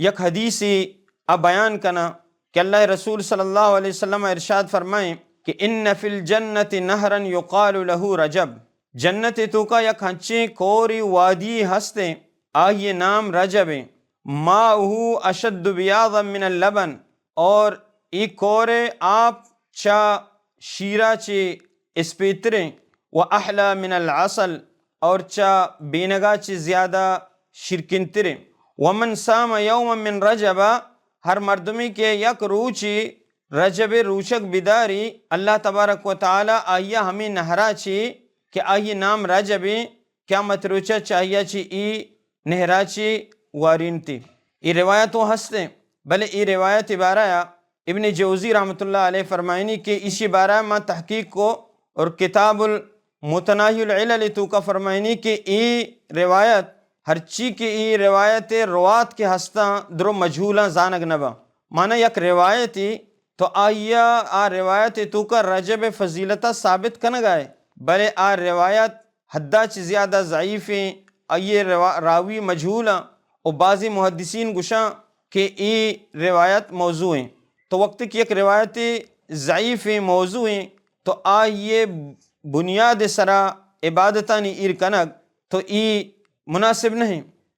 یک حدیثی اب بیان کنا کہ اللہ رسول صلی اللہ علیہ وسلم ارشاد فرمائیں کہ ان فی الجنت نہرا یقال له رجب، جنت تو کا یک ہنچے کوری وادی ہستے آئیے نام رجب، ماؤہ اشد بیاضا من اللبن، اور ای کورے آپ چا شیرہ چے اسپیتریں، و احلا من العسل، اور چا بینگا چے زیادہ شرکنتریں، ومن سام یوما من رجبا، ہر مردمی کے یک روچی رجب روچک بداری اللہ تبارک و تعالی آئیا ہمیں نہرا چی کہ آئیے نام رجب کیا مت روچا چاہیا چی ای نہرا چی وارینتی۔ ای روایتوں ہستے بلے ای روایت بارہ ابن جوزی رحمۃ اللہ علیہ فرمائنی کہ اسی بارہ ما تحقیق کو اور کتاب المتناہی العلل تو کا فرمائنی کہ ای روایت ہر چی کی ای روایت روات کے ہستاں درو مجھولاں زانگ نبا، معنی یک روایتی تو آئیا آ روایت تو کا رجب فضیلتہ ثابت کنگ آئے، بلے آ روایت حدہ چی زیادہ ضعیفیں، آئیے راوی مجھولاں، اور بعضی محدثین گشاں کہ ای روایت موضوع ہیں، تو وقت کی ایک روایت ضعیف موضوع ہیں تو آئیے بنیاد سرا عبادتانی ایر کنگ تو ای مناسب نہیں۔